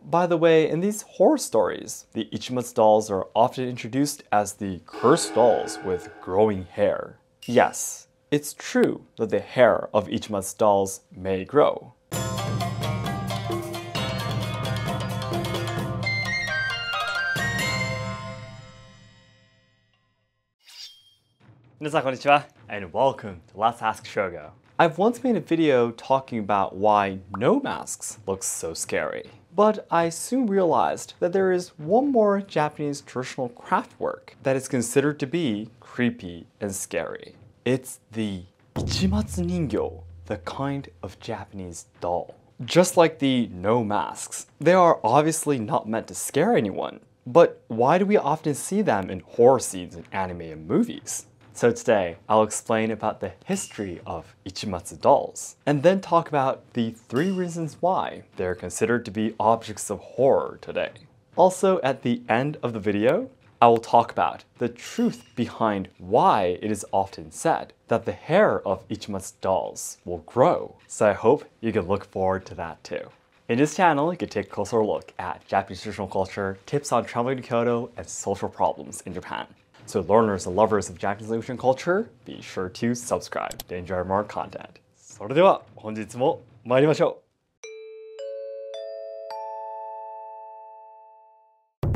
By the way, in these horror stories, the Ichimatsu dolls are often introduced as the cursed dolls with growing hair. Yes, it's true that the hair of Ichimatsu dolls may grow. 皆さんこんにちは and welcome to Let's Ask Shogo. I've once made a video talking about why no masks look so scary. But I soon realized that there is one more Japanese traditional craft work that is considered to be creepy and scary. It's the Ichimatsu Ningyo, the kind of Japanese doll. Just like the no masks, they are obviously not meant to scare anyone. But why do we often see them in horror scenes in anime and movies? So today, I'll explain about the history of Ichimatsu dolls, and then talk about the 3 reasons why they're considered to be objects of horror today. Also, at the end of the video, I will talk about the truth behind why it is often said that the hair of Ichimatsu dolls will grow. So I hope you can look forward to that too. In this channel, you can take a closer look at Japanese traditional culture, tips on traveling to Kyoto, and social problems in Japan. So learners and lovers of Japanese language and culture, be sure to subscribe to enjoy more content. それでは本日も参りましょう。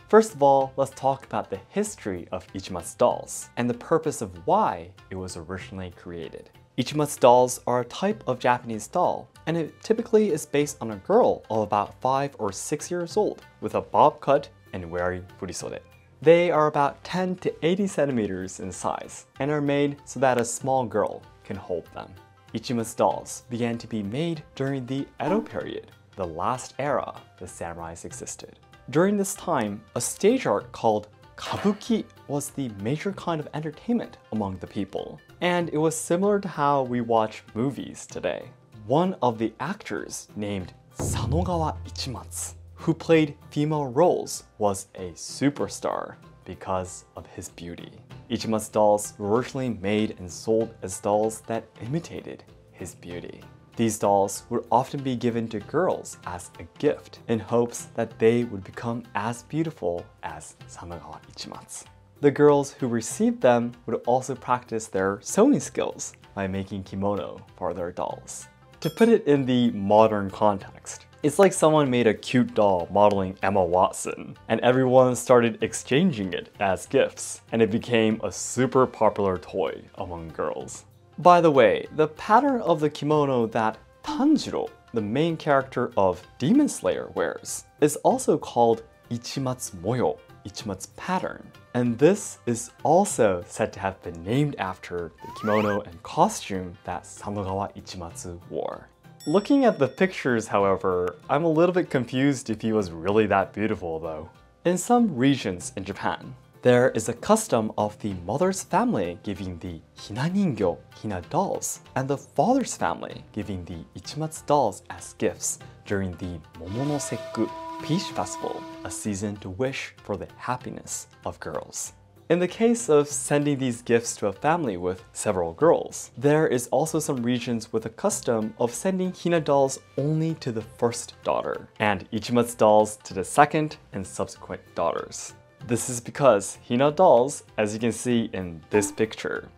First of all, let's talk about the history of Ichimatsu dolls and the purpose of why it was originally created. Ichimatsu dolls are a type of Japanese doll, and it typically is based on a girl of about 5 or 6 years old with a bob cut and wearing furisode. They are about 10 to 80 centimeters in size and are made so that a small girl can hold them. Ichimatsu dolls began to be made during the Edo period, the last era the samurais existed. During this time, a stage art called kabuki was the major kind of entertainment among the people, and it was similar to how we watch movies today. One of the actors, named Sanogawa Ichimatsu, who played female roles, was a superstar because of his beauty. Ichimatsu dolls were originally made and sold as dolls that imitated his beauty. These dolls would often be given to girls as a gift in hopes that they would become as beautiful as Sanogawa Ichimatsu. The girls who received them would also practice their sewing skills by making kimono for their dolls. To put it in the modern context, it's like someone made a cute doll modeling Emma Watson, and everyone started exchanging it as gifts, and it became a super popular toy among girls. By the way, the pattern of the kimono that Tanjiro, the main character of Demon Slayer, wears, is also called Ichimatsu Moyo, Ichimatsu pattern. And this is also said to have been named after the kimono and costume that Sanogawa Ichimatsu wore. Looking at the pictures, however, I'm a little bit confused if he was really that beautiful though. In some regions in Japan, there is a custom of the mother's family giving the Hina Ningyo, Hina dolls, and the father's family giving the Ichimatsu dolls as gifts during the Momonoseku Peach Festival, a season to wish for the happiness of girls. In the case of sending these gifts to a family with several girls, there is also some regions with a custom of sending Hina dolls only to the first daughter, and Ichimatsu dolls to the second and subsequent daughters. This is because Hina dolls, as you can see in this picture,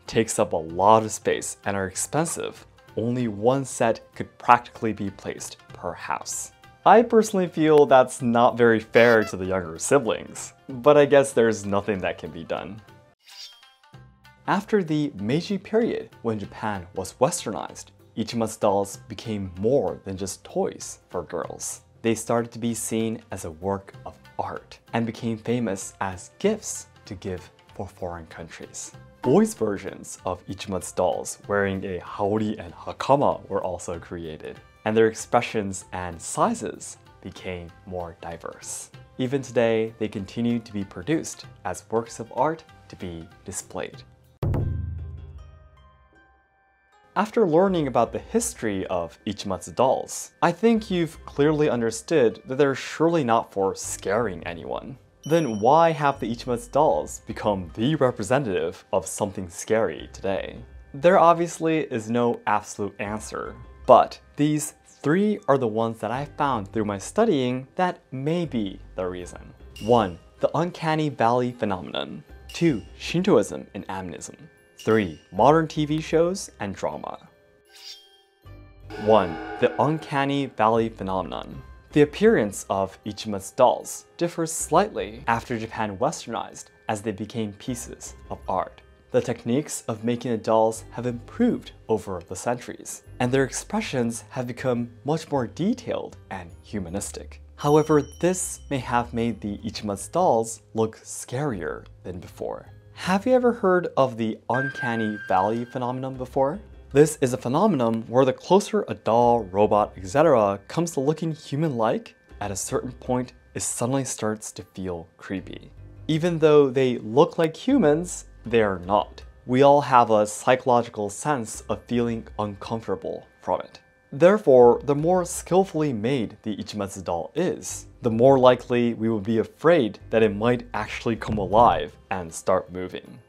takes up a lot of space and are expensive. Only one set could practically be placed per house. I personally feel that's not very fair to the younger siblings, but I guess there's nothing that can be done. After the Meiji period, when Japan was westernized, Ichimatsu dolls became more than just toys for girls. They started to be seen as a work of art and became famous as gifts to give for foreign countries. Boys' versions of Ichimatsu dolls wearing a haori and hakama were also created, and their expressions and sizes became more diverse. Even today, they continue to be produced as works of art to be displayed. After learning about the history of Ichimatsu dolls, I think you've clearly understood that they're surely not for scaring anyone. Then why have the Ichimatsu dolls become the representative of something scary today? There obviously is no absolute answer, but these 3 are the ones that I found through my studying that may be the reason. 1. The uncanny valley phenomenon. 2. Shintoism and animism. 3. Modern TV shows and drama. 1. The uncanny valley phenomenon. The appearance of Ichimatsu dolls differs slightly after Japan westernized as they became pieces of art. The techniques of making the dolls have improved over the centuries, and their expressions have become much more detailed and humanistic. However, this may have made the Ichimatsu dolls look scarier than before. Have you ever heard of the uncanny valley phenomenon before? This is a phenomenon where the closer a doll, robot, etc. comes to looking human-like, at a certain point it suddenly starts to feel creepy. Even though they look like humans, they are not. We all have a psychological sense of feeling uncomfortable from it. Therefore, the more skillfully made the Ichimatsu doll is, the more likely we will be afraid that it might actually come alive and start moving.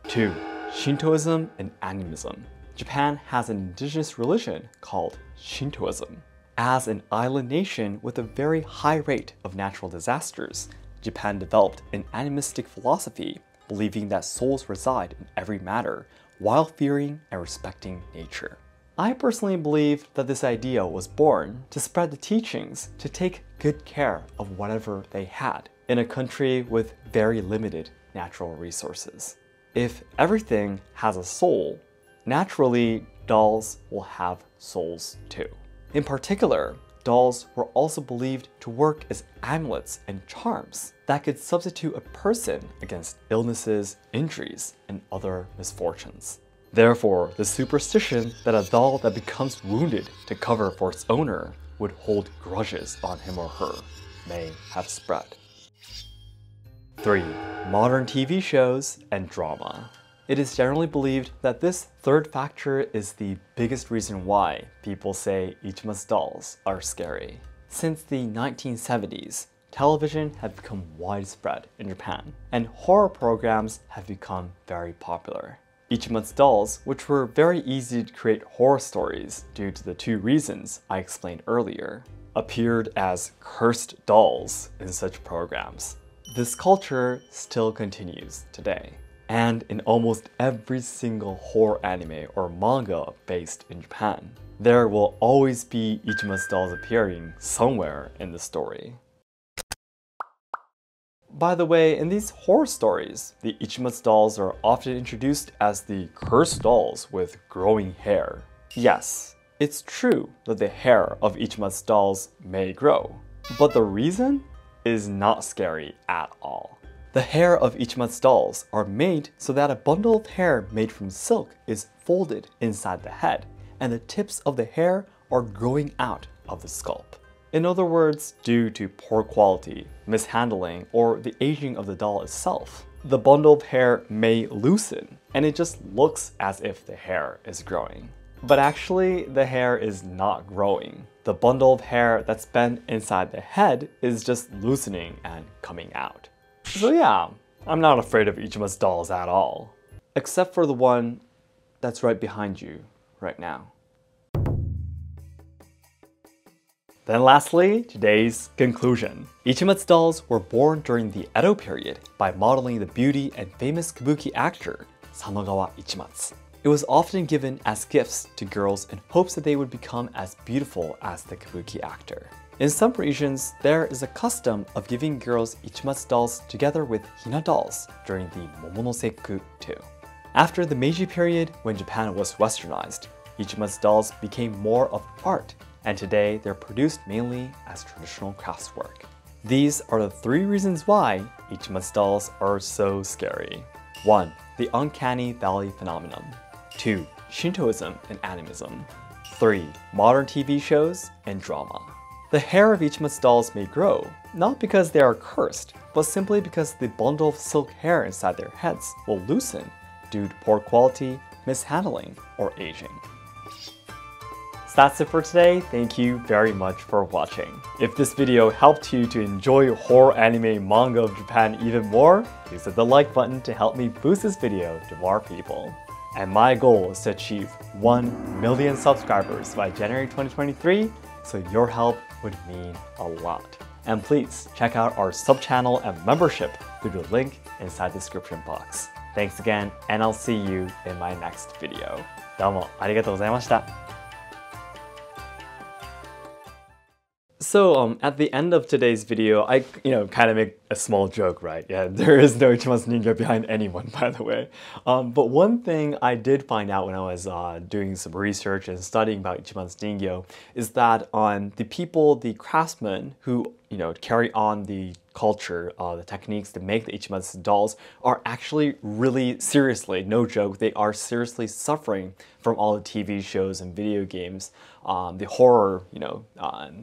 2. Shintoism and animism. Japan has an indigenous religion called Shintoism. As an island nation with a very high rate of natural disasters, Japan developed an animistic philosophy, believing that souls reside in every matter while fearing and respecting nature. I personally believe that this idea was born to spread the teachings to take good care of whatever they had in a country with very limited natural resources. If everything has a soul, naturally dolls will have souls too. In particular, dolls were also believed to work as amulets and charms that could substitute a person against illnesses, injuries, and other misfortunes. Therefore, the superstition that a doll that becomes wounded to cover for its owner would hold grudges on him or her may have spread. 3. Modern TV shows and drama. It is generally believed that this third factor is the biggest reason why people say Ichimatsu dolls are scary. Since the 1970s, television had become widespread in Japan, and horror programs have become very popular. Ichimatsu dolls, which were very easy to create horror stories due to the 2 reasons I explained earlier, appeared as cursed dolls in such programs. This culture still continues today, and in almost every single horror anime or manga based in Japan, there will always be Ichimatsu dolls appearing somewhere in the story. By the way, in these horror stories, the Ichimatsu dolls are often introduced as the cursed dolls with growing hair. Yes, it's true that the hair of Ichimatsu dolls may grow, but the reason is not scary at all. The hair of Ichimatsu dolls are made so that a bundle of hair made from silk is folded inside the head, and the tips of the hair are growing out of the scalp. In other words, due to poor quality, mishandling, or the aging of the doll itself, the bundle of hair may loosen, and it just looks as if the hair is growing. But actually, the hair is not growing. The bundle of hair that's been inside the head is just loosening and coming out. So yeah, I'm not afraid of Ichimatsu dolls at all. Except for the one that's right behind you right now. Then lastly, today's conclusion. Ichimatsu dolls were born during the Edo period by modeling the beauty and famous kabuki actor Sanogawa Ichimatsu. It was often given as gifts to girls in hopes that they would become as beautiful as the kabuki actor. In some regions, there is a custom of giving girls Ichimatsu dolls together with hina dolls during the Momonoseku too. After the Meiji period, when Japan was westernized, Ichimatsu dolls became more of art, and today they're produced mainly as traditional craftwork. These are the 3 reasons why Ichimatsu dolls are so scary. 1. The uncanny valley phenomenon. 2. Shintoism and animism. 3. Modern TV shows and drama. The hair of Ichimatsu dolls may grow, not because they are cursed, but simply because the bundle of silk hair inside their heads will loosen due to poor quality, mishandling, or aging. So that's it for today. Thank you very much for watching. If this video helped you to enjoy horror anime manga of Japan even more, please hit the like button to help me boost this video to more people. And my goal is to achieve 1 million subscribers by January 2023, so your help would mean a lot. And please check out our sub-channel and membership through the link inside the description box. Thanks again, and I'll see you in my next video. どうもありがとうございました。So at the end of today's video, I kind of make a small joke, right? Yeah, there is no Ichimatsu Ningyo behind anyone, by the way. But one thing I did find out when I was doing some research and studying about Ichimatsu Ningyo is that the people, the craftsmen who carry on the culture, the techniques to make the Ichimatsu dolls are actually really seriously, no joke, they are seriously suffering from all the TV shows and video games, the horror,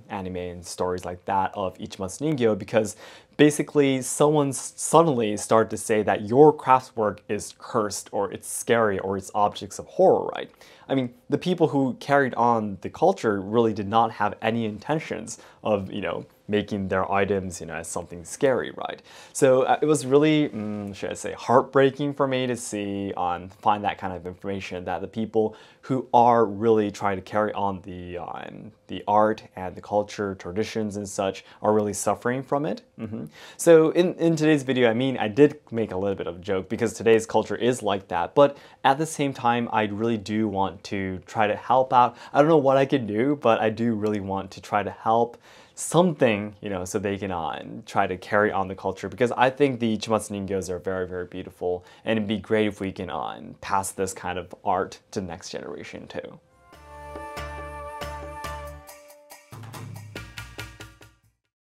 anime and stories like that of Ichimatsu Ningyo, because basically someone suddenly started to say that your craftwork is cursed or it's scary or it's objects of horror, right? I mean, the people who carried on the culture really did not have any intentions of, making their items, as something scary, right? So it was really, should I say, heartbreaking for me to see, find that kind of information, that the people who are really trying to carry on the art and the culture, traditions and such are really suffering from it. So in today's video, I did make a little bit of a joke because today's culture is like that, but at the same time, I really do want to try to help out. I don't know what I can do, but I do really want to try to help something, so they can try to carry on the culture, because I think the Ichimatsu Ningyos are very, very beautiful, and it'd be great if we can pass this kind of art to the next generation too.